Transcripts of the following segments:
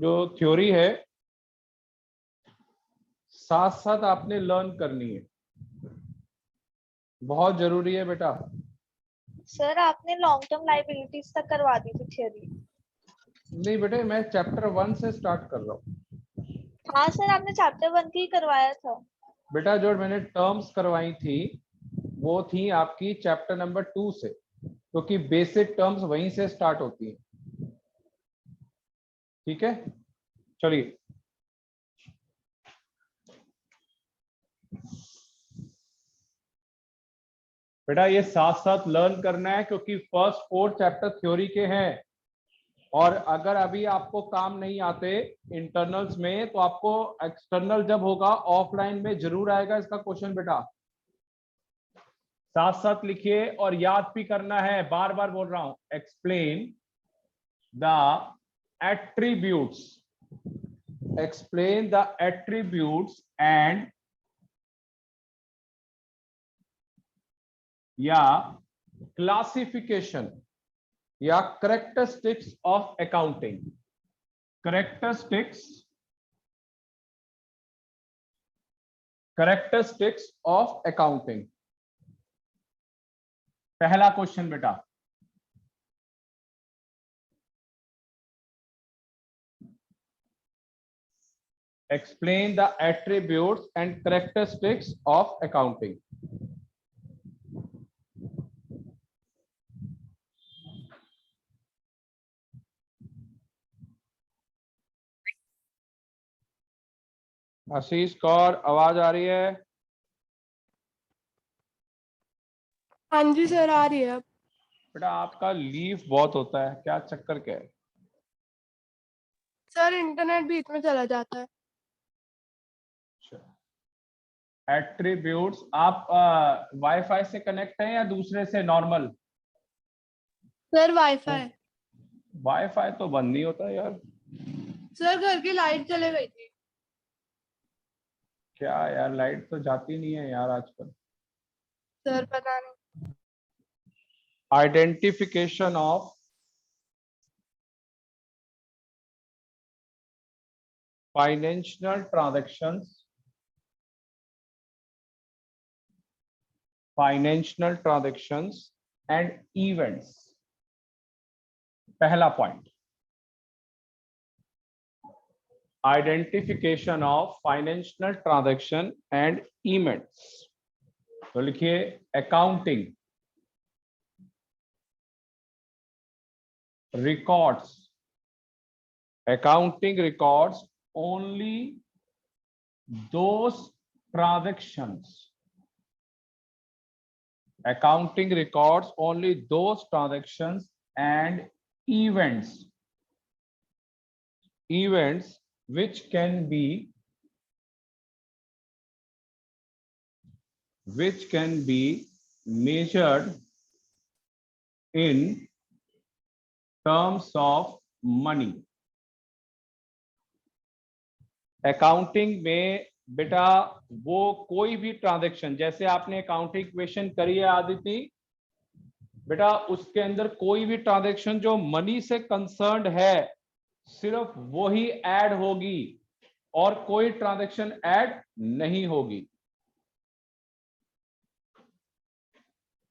जो थ्योरी है साथ साथ आपने लर्न करनी है, बहुत जरूरी है बेटा। सर आपने लॉन्ग टर्म लाइबिलिटीज तक करवा दी थी थ्योरी। नहीं बेटे, मैं चैप्टर 1 से स्टार्ट कर रहा हूँ। हाँ सर, आपने चैप्टर 1 की ही करवाया था। बेटा जो मैंने टर्म्स करवाई थी वो थी आपकी चैप्टर नंबर 2 से, क्योंकि बेसिक टर्म्स वहीं से स्टार्ट होती है। ठीक है, चलिए। बेटा ये साथ साथ लर्न करना है, क्योंकि फर्स्ट 4 चैप्टर थ्योरी के हैं, और अगर अभी आपको काम नहीं आते इंटरनल्स में तो आपको एक्सटर्नल जब होगा ऑफलाइन में जरूर आएगा इसका क्वेश्चन। बेटा साथ साथ लिखिए और याद भी करना है, बार बार बोल रहा हूं। Explain the attributes, explain the attributes and या क्लासिफिकेशन या characteristics of accounting. Characteristics of accounting, पहला क्वेश्चन बेटा। Explain the attributes and characteristics of accounting. Ashish Kaur, आवाज आ रही है? हाँ जी सर, आ रही है। बेटा आपका लीव बहुत होता है, क्या चक्कर क्या है? सर इंटरनेट बीच में चला जाता है। एट्रीब्यूट्स, आप वाईफाई से कनेक्ट हैं या दूसरे से नॉर्मल? Sir wifi. वाईफाई तो बंद नहीं होता यार। सर घर की लाइट चले गई थी। क्या यार, लाइट तो जाती नहीं है यार आजकल। सर पता नहीं। Identification of financial transactions, financial transactions and events. पहला point, identification of financial transaction and events. तो लिखिए accounting records, accounting records only those transactions, accounting records only those transactions and events which can be measured in terms of money। Accounting में बेटा वो कोई भी transaction, जैसे आपने accounting equation करी है आदिति, बेटा उसके अंदर कोई भी ट्रांजैक्शन जो मनी से कंसर्न्ड है सिर्फ वो ही ऐड होगी और कोई ट्रांजैक्शन ऐड नहीं होगी।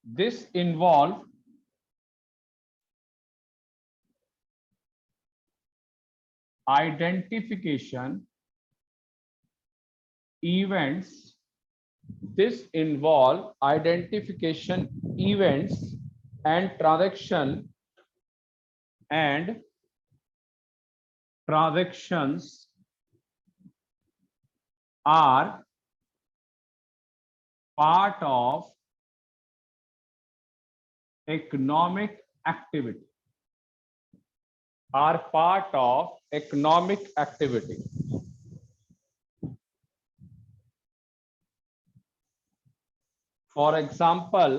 This involve identification events, this involve identification events and transactions are part of economic activity, are part of economic activity। For example,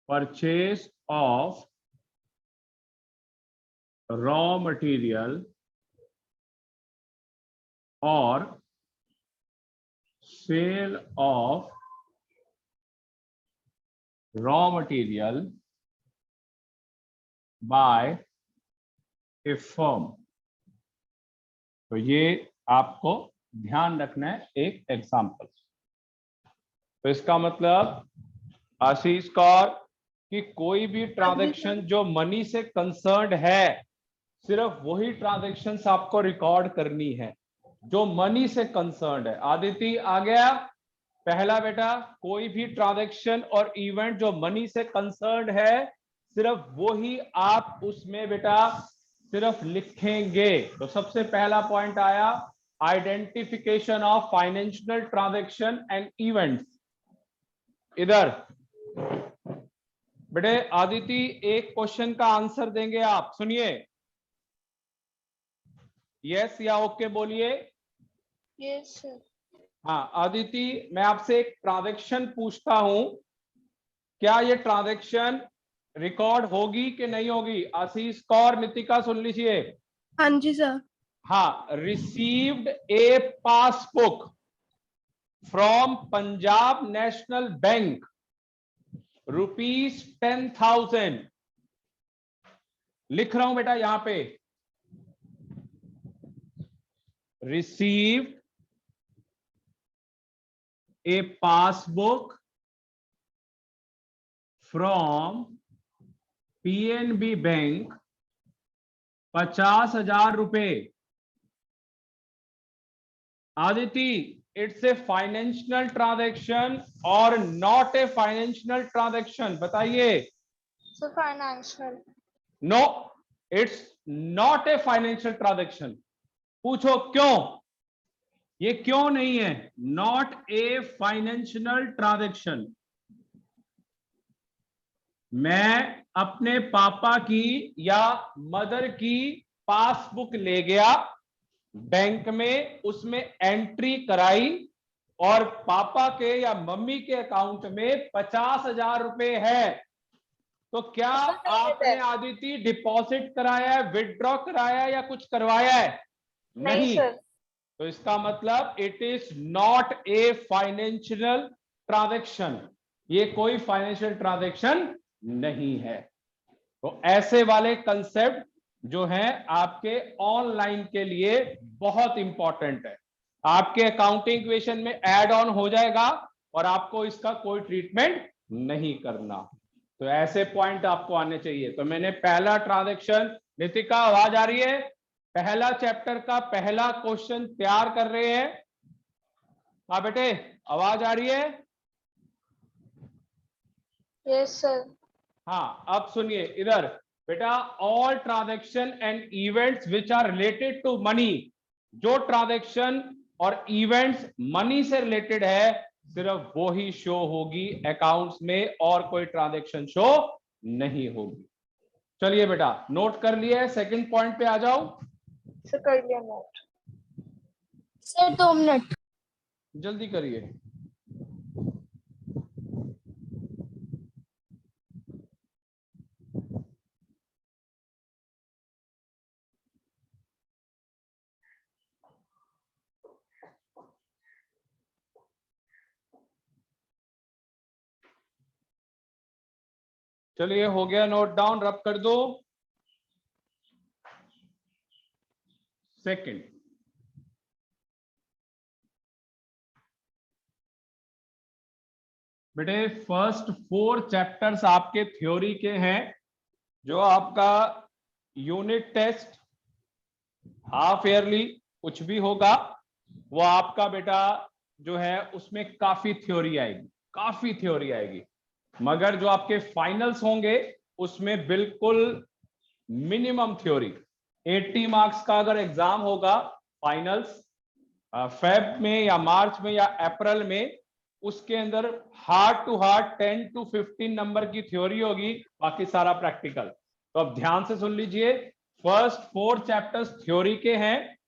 purchase of raw material or sale of raw material by A firm. तो ये आपको ध्यान रखना है एक example. तो इसका मतलब आशीष कौर कि कोई भी ट्रांजैक्शन जो मनी से कंसर्न्ड है, सिर्फ वही ट्रांजैक्शंस आपको रिकॉर्ड करनी है जो मनी से कंसर्न्ड है। आदिति आ गया पहला बेटा, कोई भी ट्रांजैक्शन और इवेंट जो मनी से कंसर्न्ड है, सिर्फ वही आप उसमें बेटा सिर्फ लिखेंगे। तो सबसे पहला पॉइंट आया identification of financial transaction and events. इधर बेटे आदिति एक क्वेश्चन का आंसर देंगे आप, सुनिए, यस या ओके बोलिए। Yes sir. हाँ आदिति, मैं आपसे एक ट्रांजैक्शन पूछता हूं, क्या ये ट्रांजैक्शन रिकॉर्ड होगी कि नहीं होगी? आशीष कौर, नितिका सुन लीजिए। हाँ जी सर। हाँ, received a passbook from Punjab national bank ₹10,000। लिख रहा हूं बेटा यहां पे, received a passbook from PNB bank, 50,000 रुपए। Aditi, it's a financial transaction और नॉट ए फाइनेंशियल ट्रांजैक्शन? बताइए। Sir financial. No, it's not a financial transaction. पूछो क्यों? ये क्यों नहीं है नॉट ए फाइनेंशियल ट्रांजैक्शन? मैं अपने पापा की या मदर की पासबुक ले गया बैंक में, उसमें एंट्री कराई और पापा के या मम्मी के अकाउंट में 50,000 रुपए है, तो क्या आपने आदिति डिपॉजिट कराया है, विड्रॉ कराया है या कुछ करवाया है? नहीं सर। तो इसका मतलब it is not a financial transaction, ये कोई फाइनेंशियल ट्रांजैक्शन नहीं है। तो ऐसे वाले कंसेप्ट जो हैं आपके ऑनलाइन के लिए बहुत इंपॉर्टेंट है। आपके अकाउंटिंग इक्वेशन में ऐड ऑन हो जाएगा और आपको इसका कोई ट्रीटमेंट नहीं करना। तो ऐसे पॉइंट आपको आने चाहिए। तो मैंने पहला ट्रांजैक्शन, नितिका आवाज आ रही है? पहला चैप्टर का पहला क्वेश्चन तैयार कर रहे हैं। हाँ बेटे, आवाज आ रही है? Yes sir. हाँ, अब सुनिए इधर बेटा, all transaction and events which are related to money. जो ट्रांजैक्शन और इवेंट्स मनी से रिलेटेड है, सिर्फ वो ही शो होगी अकाउंट्स में, और कोई ट्रांजैक्शन शो नहीं होगी। चलिए बेटा, नोट कर लिया, सेकंड पॉइंट पे आ जाओ। सर कर लिया नोट। Sir 2 minute. जल्दी करिए। चलिए, हो गया नोट डाउन, रब कर दो। सेकंड, बेटे फर्स्ट 4 चैप्टर्स आपके थ्योरी के हैं। जो आपका यूनिट टेस्ट हाफ ईयरली कुछ भी होगा, वो आपका बेटा जो है उसमें काफी थ्योरी आएगी, काफी थ्योरी आएगी, मगर जो आपके फाइनल्स होंगे उसमें बिल्कुल मिनिमम थ्योरी। 80 मार्क्स का अगर एग्जाम होगा फाइनल्स फेब में या मार्च में या अप्रैल में, उसके अंदर hard to hard 10 to 15 number की थ्योरी होगी, बाकी सारा प्रैक्टिकल। तो अब ध्यान से सुन लीजिए, फर्स्ट 4 चैप्टर्स थ्योरी के हैं,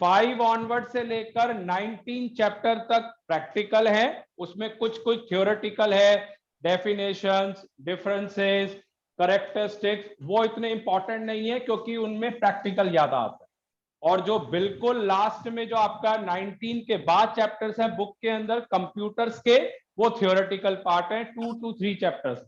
5 ऑनवर्ड से लेकर 19 चैप्टर तक प्रैक्टिकल है। उसमें कुछ कुछ थ्योरेटिकल है, डेफिनेशंस, डिफरेंसेस, कैरेक्टरिस्टिक्स, वो इतने इंपॉर्टेंट नहीं है क्योंकि उनमें प्रैक्टिकल ज्यादा आता है। और जो बिल्कुल लास्ट में जो आपका 19 के बाद चैप्टर्स हैं बुक के अंदर कंप्यूटर्स के, वो थियोरेटिकल पार्ट है, 2 to 3 चैप्टर्स।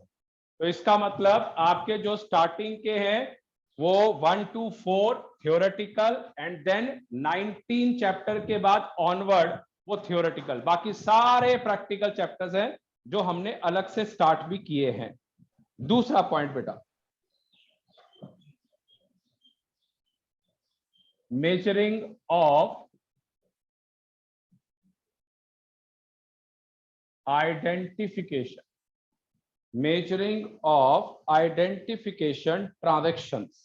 तो इसका मतलब आपके जो स्टार्टिंग के हैं वो 1 to 4 theoretical and then 19 chapter के बाद ऑनवर्ड वो थियोरेटिकल, बाकी सारे प्रैक्टिकल चैप्टर्स हैं जो हमने अलग से स्टार्ट भी किए हैं। दूसरा पॉइंट बेटा, measuring of identification, measuring of identification transactions.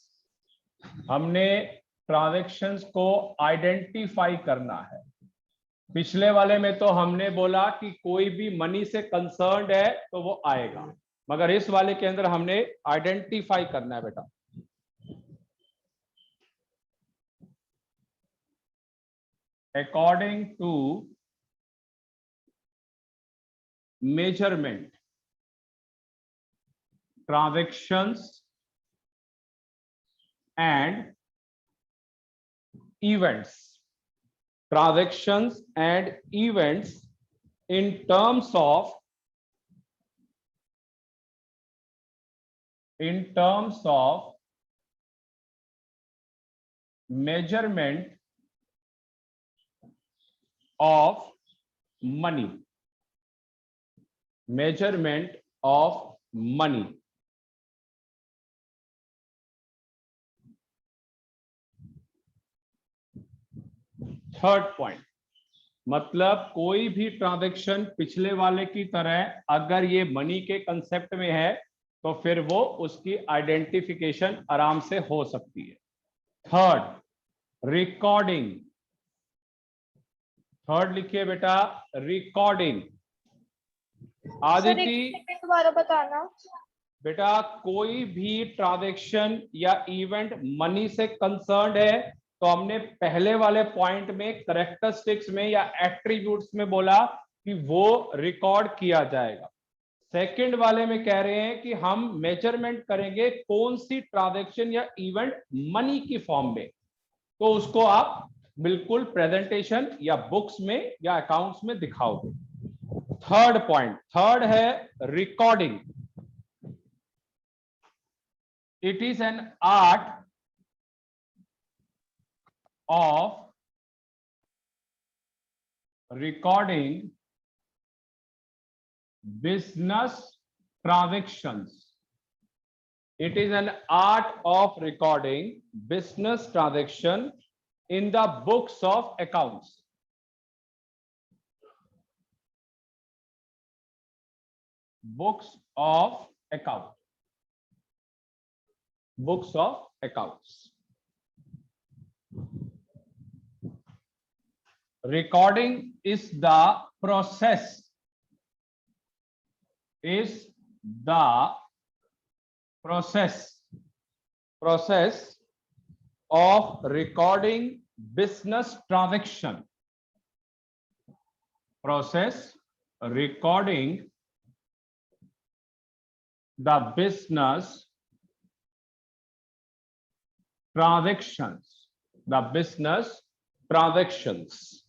हमने ट्रांजैक्शंस को आइडेंटिफाई करना है। पिछले वाले में तो हमने बोला कि कोई भी मनी से कंसर्न्ड है तो वो आएगा, मगर इस वाले के अंदर हमने आइडेंटिफाई करना है बेटा। According to measurement transactions and events, transactions and events in terms of measurement of money, measurement of money। Third point, मतलब कोई भी ट्रांजैक्शन पिछले वाले की तरह अगर ये मनी के कंसेप्ट में है तो फिर वो उसकी आइडेंटिफिकेशन आराम से हो सकती है। Third, recording. थर्ड लिखिए बेटा, रिकॉर्डिंग। आदिति दोबारा बताना बेटा, कोई भी ट्रांजैक्शन या इवेंट मनी से कंसर्न्ड है तो हमने पहले वाले पॉइंट में कैरेक्टरिस्टिक्स में या एट्रीब्यूट्स में बोला कि वो रिकॉर्ड किया जाएगा। सेकंड वाले में कह रहे हैं कि हम मेजरमेंट करेंगे कौन सी ट्रांजैक्शन या इवेंट मनी की फॉर्म में, तो उसको आप बिल्कुल प्रेजेंटेशन या बुक्स में या अकाउंट्स में दिखाओगे। थर्ड पॉइंट, थर्ड है recording. It is an art of recording business transactions. It is an art of recording business transaction in the books of accounts. Books of account. Books of accounts. Recording is the process, of recording business transaction. Process recording the business transactions, the business transactions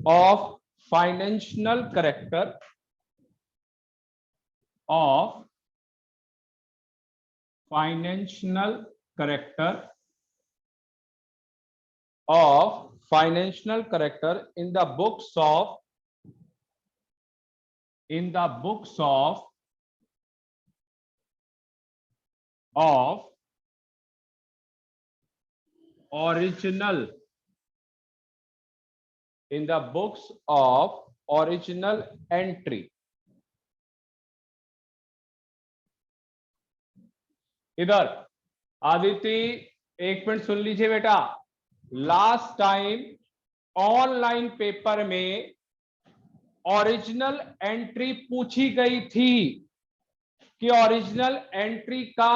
of financial character, of financial character, of financial character in the books of original, in the books of original entry. इधर आदिति एक minute सुन लीजिए बेटा, last time online paper में original entry पूछी गई थी कि original entry का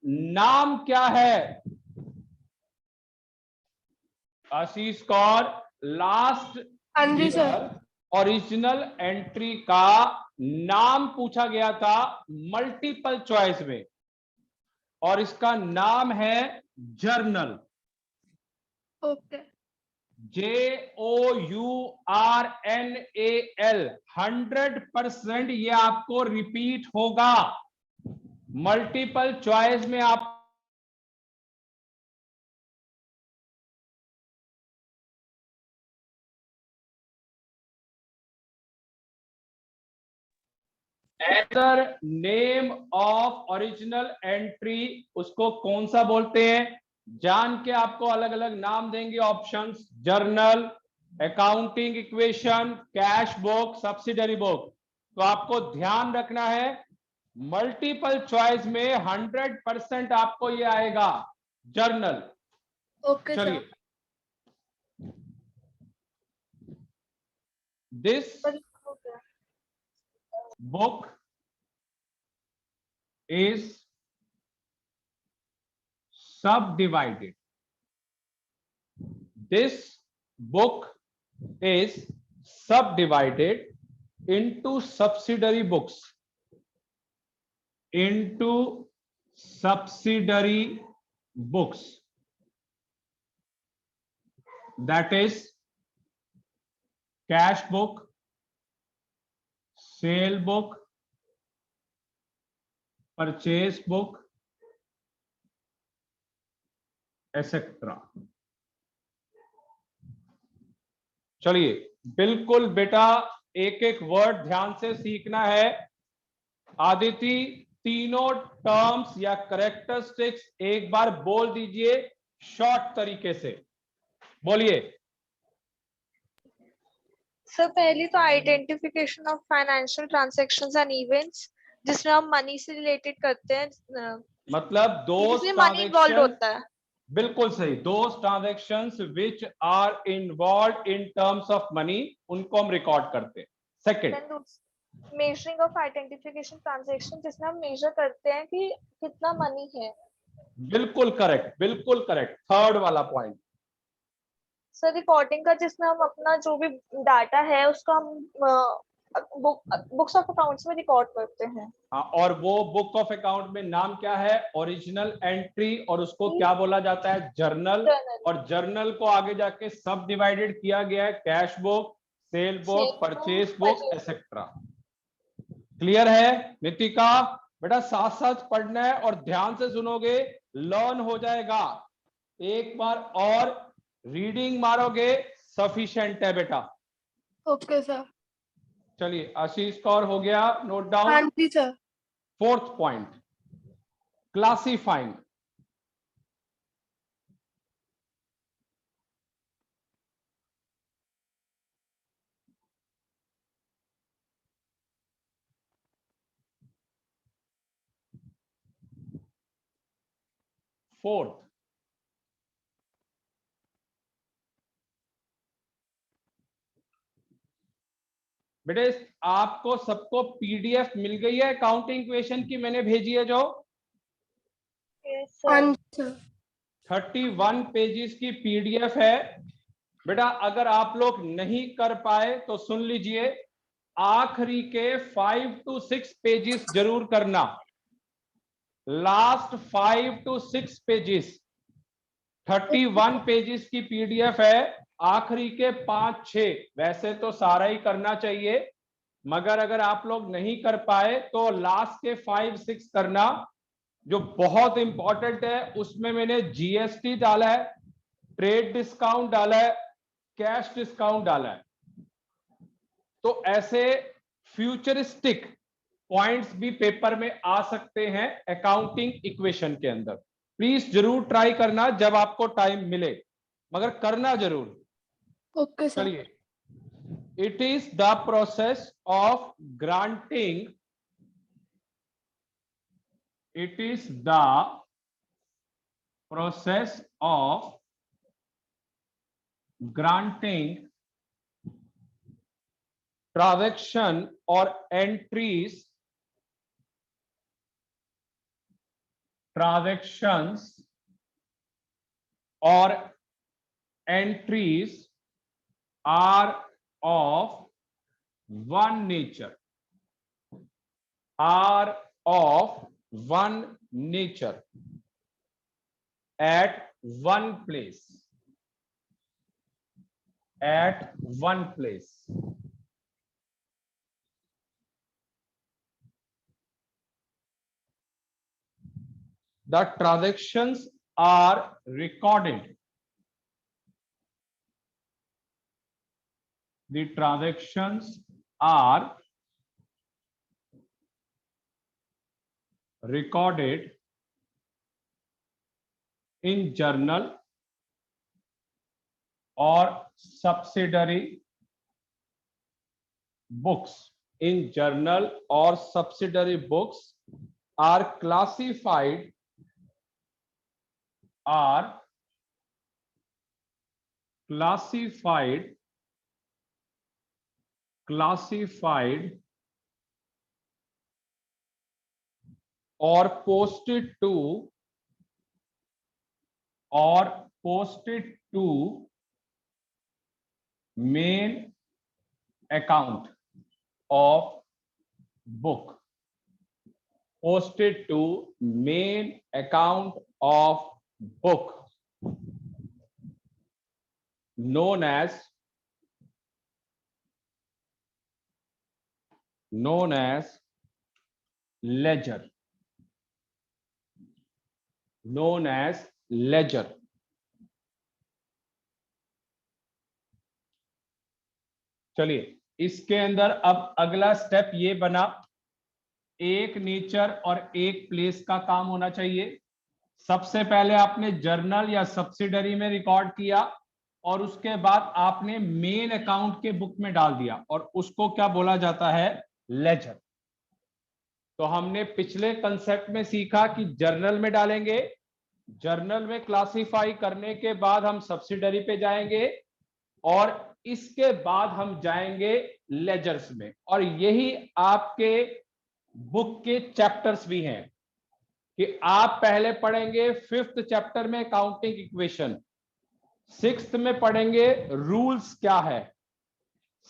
नाम क्या है। आशीष कौर, लास्ट ओरिजिनल एंट्री का नाम पूछा गया था मल्टीपल चॉइस में, और इसका नाम है जर्नल। ओके। JOURNAL 100% ये आपको रिपीट होगा। मल्टीपल चॉइस में आप enter name of original entry, उसको कौन सा बोलते हैं? जान के आपको अलग अलग नाम देंगे options, journal, accounting equation, cash book, subsidiary book. तो आपको ध्यान रखना है मल्टीपल चॉइस में 100% आपको ये आएगा जर्नल। ओके चलिए, sir. This book is subdivided. This book is subdivided into subsidiary books. Into subsidiary books. That is cash book, sale book, purchase book, etcetera. चलिए, बिल्कुल बेटा एक एक वर्ड ध्यान से सीखना है। आदिति, तीनों टर्म्स या करेक्टरिस्टिक्स एक बार बोल दीजिए शॉर्ट तरीके से, बोलिए। सर पहली तो identification of financial transactions and events, जिसमें हम मनी से रिलेटेड करते हैं, मतलब दो जिसमें मनी इन्वॉल्व होता है। बिल्कुल सही, those transactions which are involve in terms of money, उनको हम रिकॉर्ड करते हैं। Second, measuring of identification transaction, जिसमें हम मेजर करते हैं कि कितना मनी है। बिल्कुल करेक्ट, बिल्कुल करेक्ट। थर्ड वाला पॉइंट सर रिकॉर्डिंग का, जिसमें हम अपना जो भी डाटा है उसको हम बुक्स ऑफ अकाउंट्स में रिकॉर्ड करते हैं। हाँ, और वो बुक ऑफ अकाउंट में नाम क्या है? ओरिजिनल एंट्री, और उसको क्या बोला जाता है? जर्नल। और जर्नल को आगे जाके सब डिवाइडेड किया गया है, cash book, cell book, purchase book, etcetera. Clear है नितिका? बेटा साथ साथ पढ़ना है और ध्यान से सुनोगे, लर्न हो जाएगा। एक बार और रीडिंग मारोगे सफिशिएंट है बेटा। Okay sir. चलिए, आशीष कौर हो गया नोट डाउन। हाँ जी sir. Fourth point, classifying. Fourth, बेटे आपको सबको पीडीएफ मिल गई है अकाउंटिंग इक्वेशन की, मैंने भेजी है जो हाँ जी सर। 31 पेजेस की पीडीएफ है। बेटा अगर आप लोग नहीं कर पाए तो सुन लीजिए, आखिरी के 5 to 6 पेजेस जरूर करना। लास्ट 5 to 6 पेजेस, 31 पेजेस की पीडीएफ है, आखिरी के 5-6, वैसे तो सारा ही करना चाहिए, मगर अगर आप लोग नहीं कर पाए तो लास्ट के 5-6 करना। जो बहुत इंपॉर्टेंट है उसमें मैंने जीएसटी डाला है, ट्रेड डिस्काउंट डाला है, कैश डिस्काउंट डाला है। तो ऐसे फ्यूचरिस्टिक पॉइंट्स भी पेपर में आ सकते हैं अकाउंटिंग इक्वेशन के अंदर। प्लीज जरूर ट्राई करना जब आपको टाइम मिले, मगर करना जरूर। Okay sir. चलिए, it is the process of granting, it is the process of granting transaction or entries, transactions or entries are of one nature, are of one nature at one place. at one place. The transactions are recorded. The transactions are recorded in journal or subsidiary books. In journal or subsidiary books are classified or posted to main account of book. Posted to main account of book, known as ledger. Known as ledger. चलिए, इसके अंदर अब अगला step ये बना, एक nature और एक प्लेस का काम होना चाहिए। सबसे पहले आपने जर्नल या सब्सिडरी में रिकॉर्ड किया और उसके बाद आपने मेन अकाउंट के बुक में डाल दिया और उसको क्या बोला जाता है? लेजर। तो हमने पिछले कंसेप्ट में सीखा कि जर्नल में डालेंगे, जर्नल में क्लासिफाई करने के बाद हम सब्सिडरी पे जाएंगे और इसके बाद हम जाएंगे लेजर्स में। और यही आपके बुक के चैप्टर्स भी हैं कि आप पहले पढ़ेंगे 5th चैप्टर में काउंटिंग इक्वेशन, 6th में पढ़ेंगे रूल्स क्या है,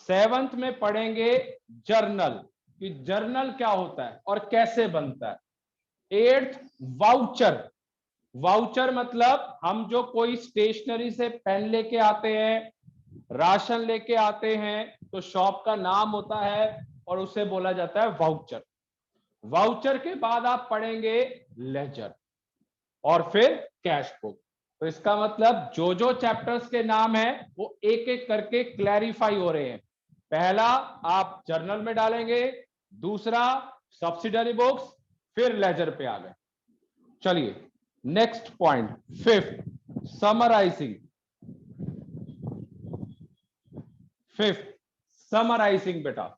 7th में पढ़ेंगे जर्नल कि जर्नल क्या होता है और कैसे बनता है, 8th वाउचर। वाउचर मतलब हम जो कोई स्टेशनरी से पेन लेके आते हैं, राशन लेके आते हैं, तो शॉप का नाम होता है और उसे बोला जाता है वाउचर। वाउचर के बाद आप पढ़ेंगे लेजर और फिर कैश बुक। तो इसका मतलब जो जो चैप्टर्स के नाम है वो एक एक करके क्लैरिफाई हो रहे हैं। पहला आप जर्नल में डालेंगे, दूसरा सब्सिडरी बुक्स, फिर लेजर पे आ गए। चलिए next point 5th summarising. 5th summarising बेटा।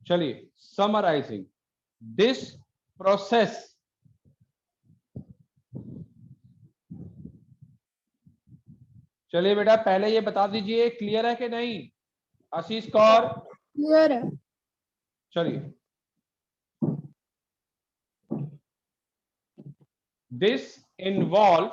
चलिए समराइजिंग दिस प्रोसेस चलिए बेटा पहले ये बता दीजिए क्लियर है कि नहीं? आशीष कौर क्लियर है। चलिए this involve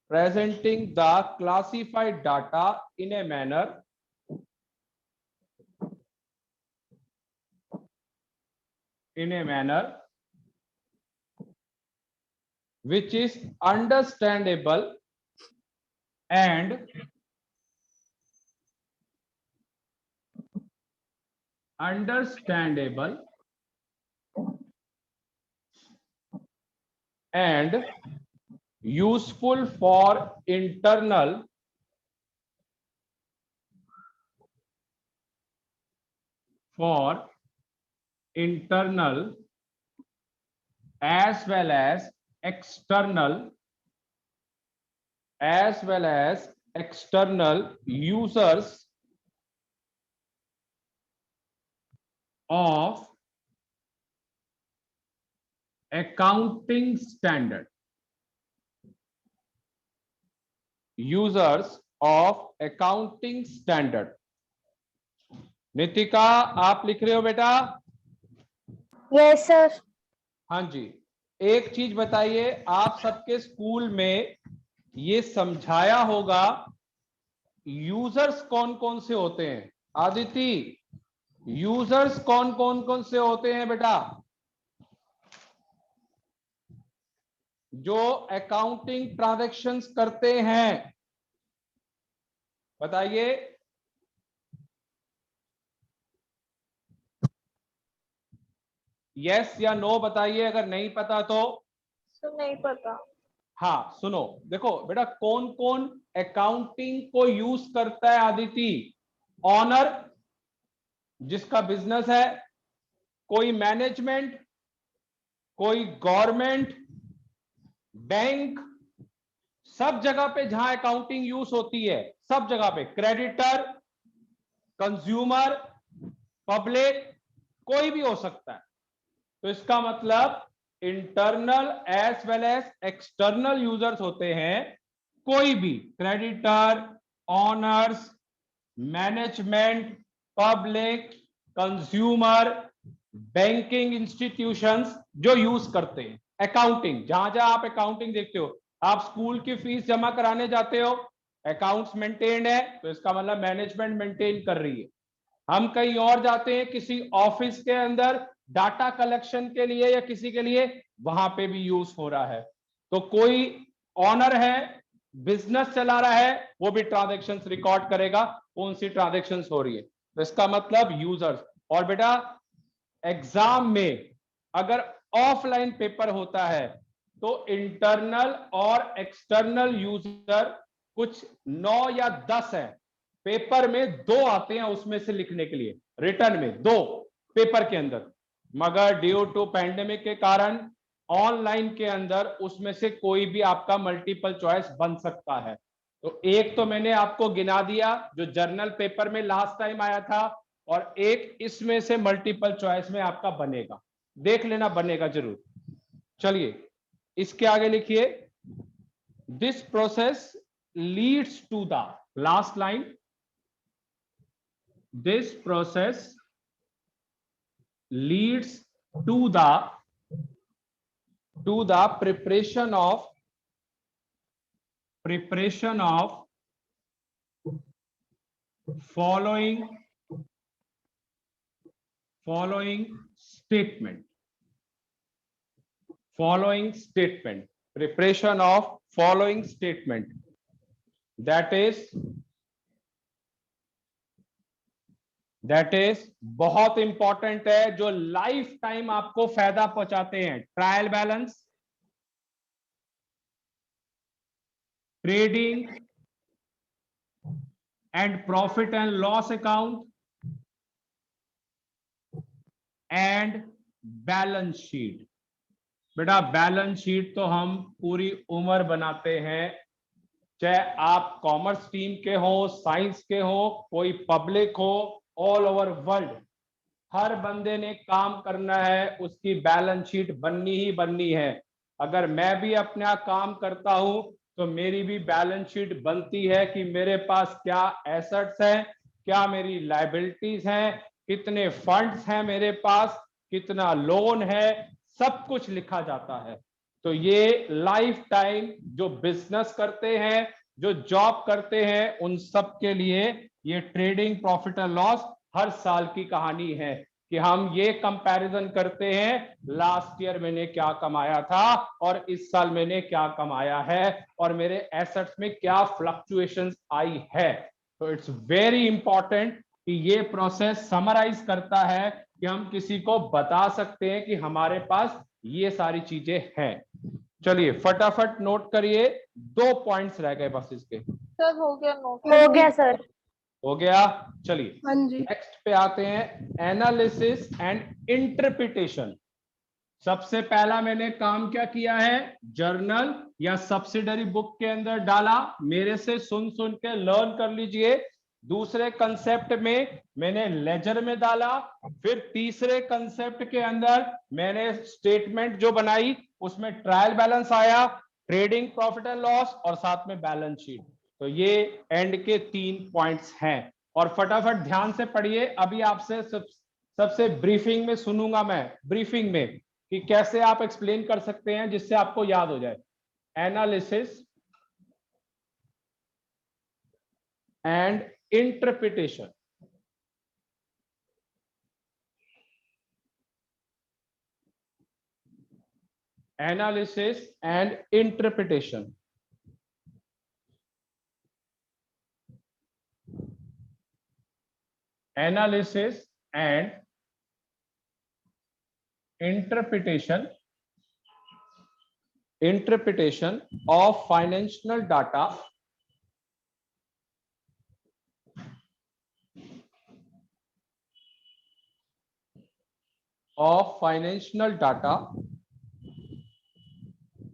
presenting the classified data in a manner which is understandable and useful for internal as well as external users of accounting standard. Users of accounting standard. Nitika आप लिख रहे हो बेटा? Yes sir. हाँ जी, एक चीज बताइए, आप सबके स्कूल में ये समझाया होगा यूजर्स कौन कौन से होते हैं? आदिति, यूजर्स कौन कौन से होते हैं बेटा जो अकाउंटिंग ट्रांजैक्शंस करते हैं? बताइए। यस या नो बताइए, अगर नहीं पता तो। सर नहीं पता। हाँ सुनो, देखो बेटा, कौन कौन अकाउंटिंग को यूज करता है? आदिति, ऑनर जिसका बिजनेस है, कोई मैनेजमेंट, कोई गवर्नमेंट, बैंक, सब जगह पे जहां अकाउंटिंग यूज होती है, सब जगह पे क्रेडिटर, कंज्यूमर, पब्लिक, कोई भी हो सकता है। तो इसका मतलब internal as well as external users होते हैं। कोई भी creditor, owners, management, public, consumer, banking institutions जो यूज करते हैं अकाउंटिंग। जहां जहां आप अकाउंटिंग देखते हो, आप स्कूल की फीस जमा कराने जाते हो, अकाउंट्स मेंटेन्ड है, तो इसका मतलब मैनेजमेंट मेंटेन कर रही है। हम कहीं और जाते हैं किसी ऑफिस के अंदर डाटा कलेक्शन के लिए या किसी के लिए, वहां पे भी यूज हो रहा है। तो कोई ऑनर है, बिजनेस चला रहा है, वो भी ट्रांजैक्शंस रिकॉर्ड करेगा कौन सी ट्रांजैक्शंस हो रही है। तो इसका मतलब यूजर्स। और बेटा एग्जाम में अगर ऑफलाइन पेपर होता है तो इंटरनल और एक्सटर्नल यूजर कुछ 9 या 10 है। पेपर में 2 आते हैं उसमें से लिखने के लिए, रिटर्न में 2 पेपर के अंदर, मगर ड्यू टू पैंडेमिक के कारण ऑनलाइन के अंदर उसमें से कोई भी आपका मल्टीपल चॉइस बन सकता है। तो एक तो मैंने आपको गिना दिया जो जर्नल पेपर में लास्ट टाइम आया था, और एक इसमें से मल्टीपल चॉइस में आपका बनेगा, देख लेना, बनेगा जरूर। चलिए इसके आगे लिखिए, this process leads to the, last line, this process leads to the preparation of following statement, preparation of following statement, that is बहुत इंपॉर्टेंट है, जो लाइफ टाइम आपको फायदा पहुंचाते हैं। Trial balance, trading and profit and loss account, and balance sheet. बेटा balance sheet तो हम पूरी उम्र बनाते हैं, चाहे आप कॉमर्स टीम के हो, साइंस के हो, कोई पब्लिक हो, ऑल ओवर वर्ल्ड हर बंदे ने काम करना है, उसकी बैलेंस शीट बननी ही बननी है। अगर मैं भी अपना काम करता हूं तो मेरी भी बैलेंस शीट बनती है कि मेरे पास क्या एसेट्स हैं, क्या मेरी लायबिलिटीज हैं, कितने फंड्स हैं मेरे पास, कितना लोन है, सब कुछ लिखा जाता है। तो ये लाइफ टाइम जो बिजनेस करते हैं, जो जॉब करते हैं, उन सब के लिए ये ट्रेडिंग प्रॉफिट एंड लॉस हर साल की कहानी है कि हम ये कंपैरिजन करते हैं, लास्ट ईयर मैंने क्या कमाया था और इस साल मैंने क्या कमाया है, और मेरे एसेट्स में क्या फ्लक्चुएशंस आई है। तो इट्स वेरी इंपॉर्टेंट कि ये प्रोसेस समराइज करता है कि हम किसी को बता सकते हैं कि हमारे पास ये सारी चीजें हैं। चलिए फटाफट नोट करिए, 2 पॉइंट्स रह गए बस इसके। सर हो गया नोट। हो गया सर। हो गया। चलिए हाँ जी। नेक्स्ट पे आते हैं, एनालिसिस एंड इंटरप्रिटेशन। सबसे पहला मैंने काम क्या किया है, जर्नल या सब्सिडरी बुक के अंदर डाला, मेरे से सुन सुन के लर्न कर लीजिए। दूसरे कंसेप्ट में मैंने लेजर में डाला, फिर तीसरे कंसेप्ट के अंदर मैंने स्टेटमेंट जो बनाई उसमें ट्रायल बैलेंस आया, ट्रेडिंग प्रॉफिट एंड लॉस और साथ में बैलेंस शीट। तो ये एंड के 3 पॉइंट्स हैं और फटाफट ध्यान से पढ़िए। अभी आपसे सबसे ब्रीफिंग में सुनूंगा मैं, ब्रीफिंग में, कि कैसे आप एक्सप्लेन कर सकते हैं जिससे आपको याद हो जाए। Analysis and interpretation. Analysis and interpretation. Analysis and interpretation of financial data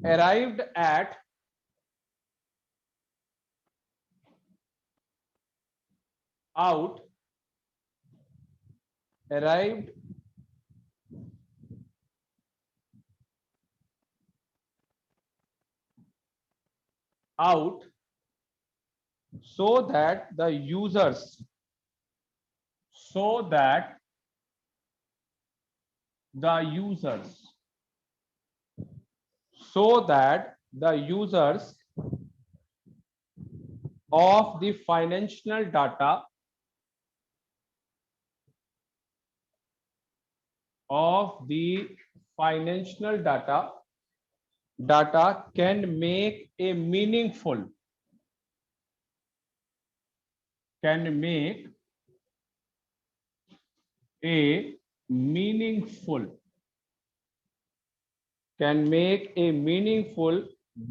arrived at out arrived out so that the users of the financial data can make a meaningful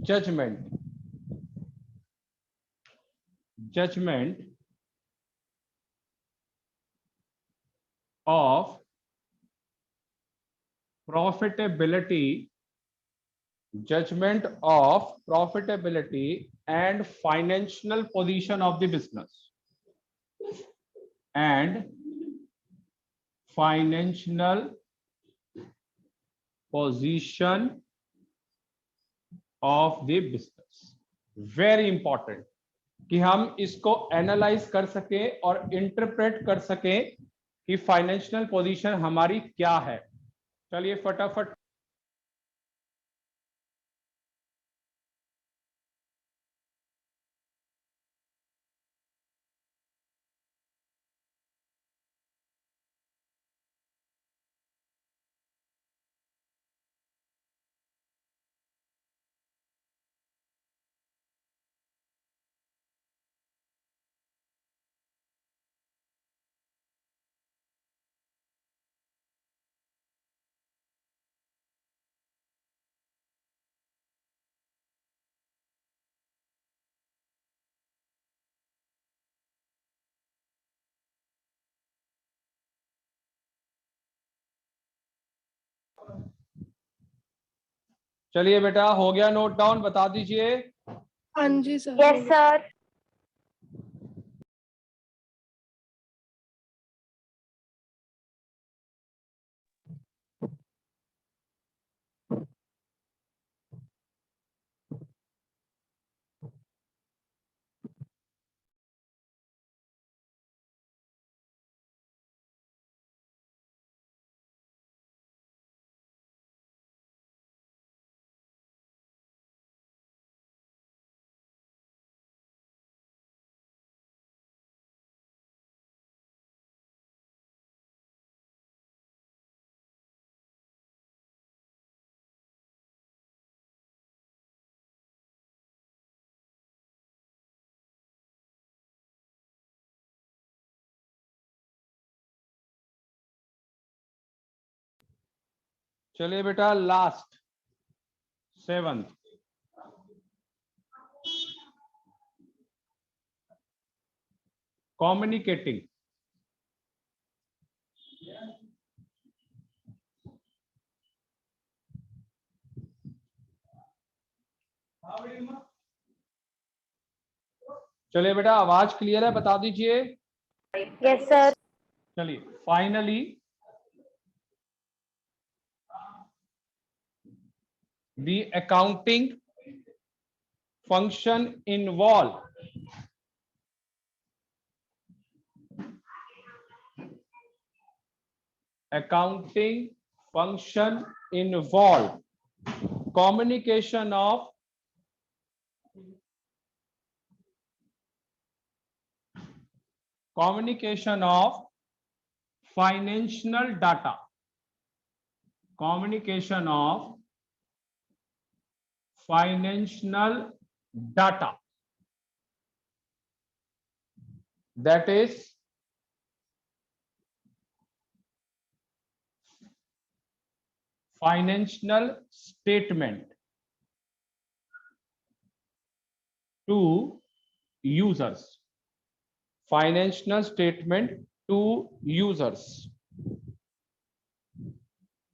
judgment of profitability and financial position of the business and financial position of the business। Very important कि हम इसको analyse कर सके और interpret कर सके कि financial position हमारी क्या है। चलिए फटाफट चलिए बेटा, हो गया नोट डाउन? बता दीजिए। हाँ जी सर। Yes sir. चलिए बेटा, लास्ट 7th कम्युनिकेटिंग। चलिए बेटा, आवाज क्लियर है? बता दीजिए। Yes sir. चलिए, finally the accounting function involve accounting function involve communication of financial data, communication of financial data, that is financial statement to users, financial statement to users.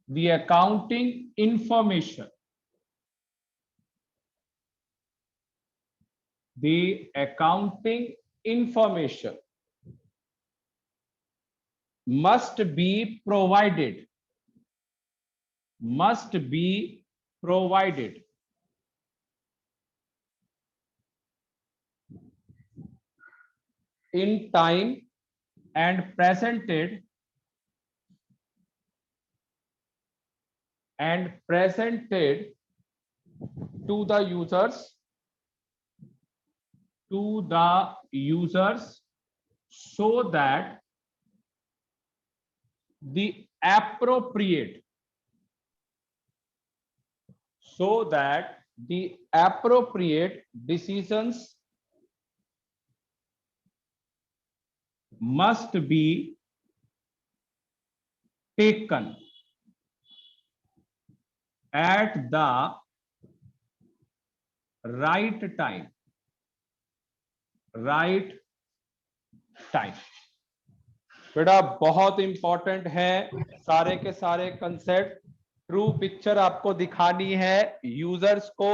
The accounting information, the accounting information must be provided in time and presented to the users so that the appropriate decisions must be taken at the right time. बेटा बहुत important है, सारे के सारे concept true picture आपको दिखानी है users को।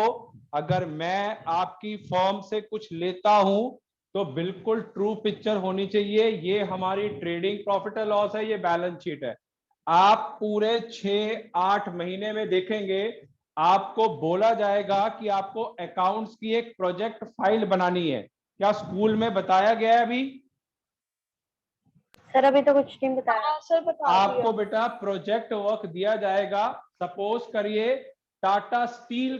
अगर मैं आपकी फॉर्म से कुछ लेता हूं तो बिल्कुल ट्रू पिक्चर होनी चाहिए। ये हमारी ट्रेडिंग प्रॉफिट एंड लॉस है, ये बैलेंस शीट है। आप पूरे 6-8 महीने में देखेंगे आपको बोला जाएगा कि आपको अकाउंट्स की एक प्रोजेक्ट फाइल बनानी है। क्या स्कूल में बताया गया है अभी? सर अभी तो कुछ नहीं बताया। सर बता आपको बेटा प्रोजेक्ट वर्क दिया जाएगा। सपोज करिए टाटा स्टील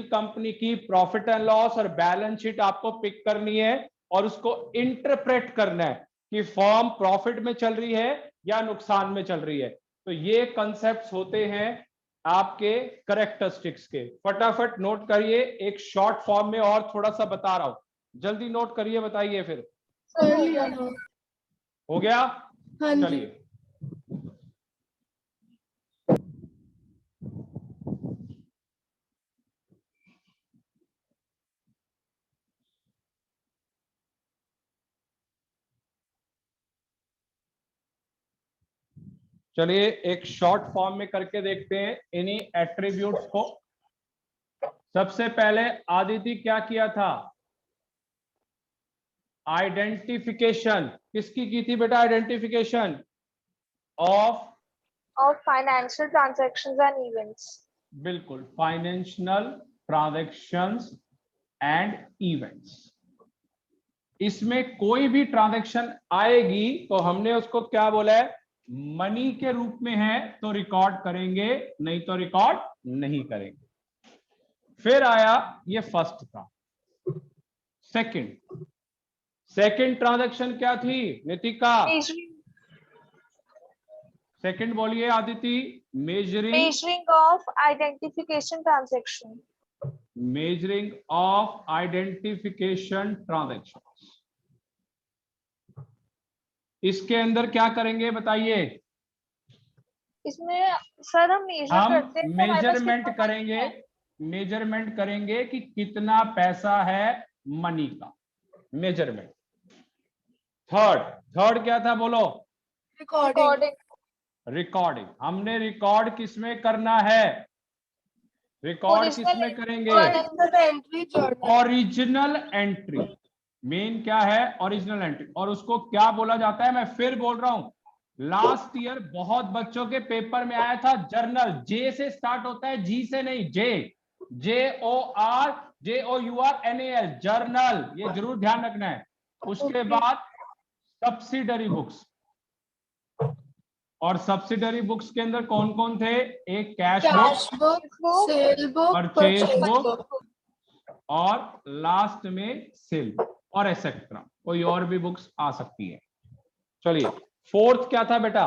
कंपनी की प्रॉफिट एंड लॉस और बैलेंस शीट आपको पिक करनी है और उसको इंटरप्रेट करना है कि फॉर्म प्रॉफिट में चल रही है या नुकसान में चल रही है। तो ये कंसेप्ट्स होते हैं आपके कैरेक्टरिस्टिक्स के। फटाफट नोट करिए, एक शॉर्ट फॉर्म में और थोड़ा सा बता रहा हूं, जल्दी नोट करिए, बताइए फिर। कर लिया ना। हो गया? हाँ जी। चलिए चलिए एक शॉर्ट फॉर्म में करके देखते हैं इन्हीं एट्रीब्यूट्स को। सबसे पहले आदिति क्या किया था? आइडेंटिफिकेशन किसकी की थी बेटा? Identification of financial transactions and events. बिल्कुल, फाइनेंशियल ट्रांजैक्शंस एंड इवेंट्स। इसमें कोई भी ट्रांजैक्शन आएगी तो हमने उसको क्या बोला है? मनी के रूप में है तो रिकॉर्ड करेंगे, नहीं तो रिकॉर्ड नहीं करेंगे। फिर आया ये फर्स्ट था। सेकंड ट्रांजैक्शन क्या थी नितिका? सेकंड बोलिए Aditi. Measuring of identification transaction. Measuring of identification transaction. इसके अंदर क्या करेंगे बताइए? इसमें सर हम मेजरमेंट करेंगे कि कितना पैसा है मनी का, मेजरमेंट। थर्ड क्या था बोलो? रिकॉर्डिंग। हमने रिकॉर्ड किसमें करना है? रिकॉर्ड किसमें करेंगे? Original entry. मेन क्या है? Original entry. और उसको क्या बोला जाता है? मैं फिर बोल रहा हूं, लास्ट ईयर बहुत बच्चों के पेपर में आया था जर्नल। जे से स्टार्ट होता है, जी से नहीं। JOURNAL जर्नल, ये जरूर ध्यान रखना है। उसके बाद सब्सिडरी बुक्स, और सब्सिडरी बुक्स के अंदर कौन कौन थे? एक cash book, book, cell book, purchase book और लास्ट में सेल और एक्सेट्रा, कोई और भी बुक्स आ सकती है। चलिए फोर्थ क्या था बेटा?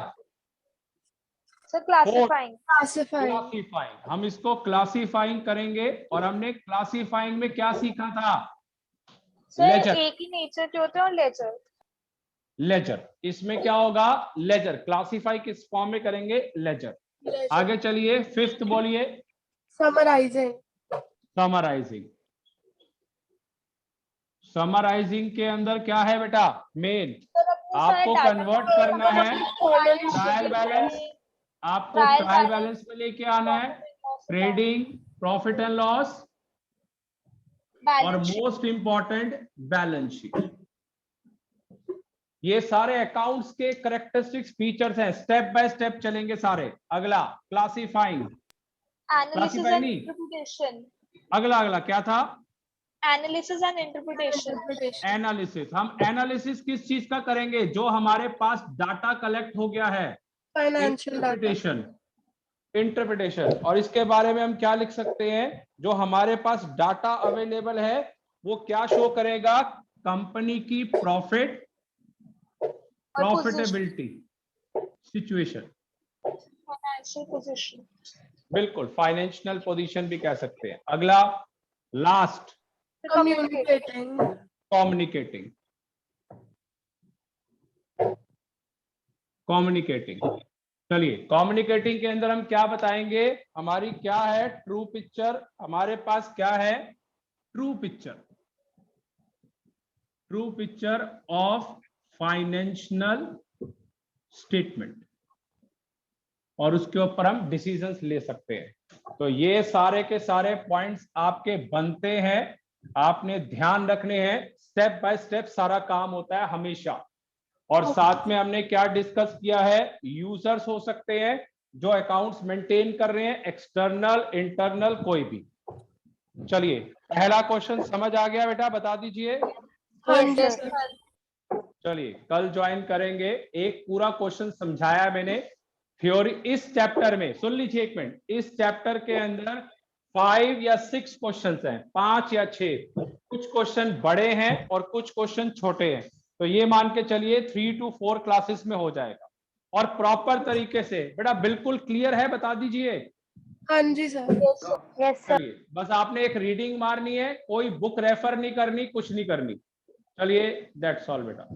Sir classifying. क्लासीफाइंग। हम इसको क्लासीफाइंग करेंगे और हमने क्लासीफाइंग में क्या सीखा था? Sir ledger. एक ही नेचर के होते हैं और लेजर। लेजर, इसमें क्या होगा? लेजर। क्लासीफाई किस फॉर्म में करेंगे? लेजर। आगे चलिए फिफ्थ बोलिए। समराइजिंग। समराइजिंग। समराइजिंग के अंदर क्या है बेटा? मेन सर अपने आपको सारे कन्वर्ट करना है ट्रायल बैलेंस, आपको ट्रायल बैलेंस में लेके आना है, ट्रेडिंग, प्रॉफिट एंड लॉस और मोस्ट इंपॉर्टेंट बैलेंस शीट। ये सारे अकाउंट्स के कैरेक्टरिस्टिक्स फीचर्स हैं, स्टेप बाय स्टेप चलेंगे सारे। अगला क्लासीफाइंग। Analysis and interpretation. अगला अगला क्या था? Analysis and interpretation. एनालिसिस। हम एनालिसिस किस चीज का करेंगे? जो हमारे पास डाटा कलेक्ट हो गया है। Financial data. इंटरप्रिटेशन। इंटरप्रिटेशन। और इसके बारे में हम क्या लिख सकते हैं? जो हमारे पास डाटा अवेलेबल है वो क्या शो करेगा? कंपनी की profit, profitability, situation, financial position. बिल्कुल फाइनेंशियल पोजीशन भी कह सकते हैं। अगला लास्ट कम्युनिकेटिंग। कम्युनिकेटिंग। कम्युनिकेटिंग। चलिए कम्युनिकेटिंग के अंदर हम क्या बताएंगे? हमारी क्या है? True picture. हमारे पास क्या है? True picture. True picture of financial statement और उसके ऊपर हम डिसीजंस ले सकते हैं। तो ये सारे के सारे पॉइंट्स आपके बनते हैं, आपने ध्यान रखने हैं। स्टेप बाय स्टेप सारा काम होता है हमेशा। और साथ में हमने क्या डिस्कस किया है? यूजर्स हो सकते हैं जो अकाउंट्स मेंटेन कर रहे हैं, एक्सटर्नल, इंटरनल, कोई भी। चलिए पहला क्वेश्चन समझ आ गया बेटा? बता दीजिए। चलिए कल ज्वाइन करेंगे। एक पूरा क्वेश्चन समझाया मैंने थ्योरी। इस चैप्टर में सुन लीजिए एक मिनट, इस चैप्टर के अंदर 5 या 6 क्वेश्चंस हैं, 5 या 6। कुछ क्वेश्चन बड़े हैं और कुछ क्वेश्चन छोटे हैं। तो ये मान के चलिए 3 to 4 क्लासेस में हो जाएगा और प्रॉपर तरीके से। बेटा बिल्कुल क्लियर है? बता दीजिए। हाँ जी सर। Yes sir. चलिए बस आपने एक रीडिंग मारनी है, कोई बुक रेफर नहीं करनी, कुछ नहीं करनी। चलिए दैट्स ऑल बेटा।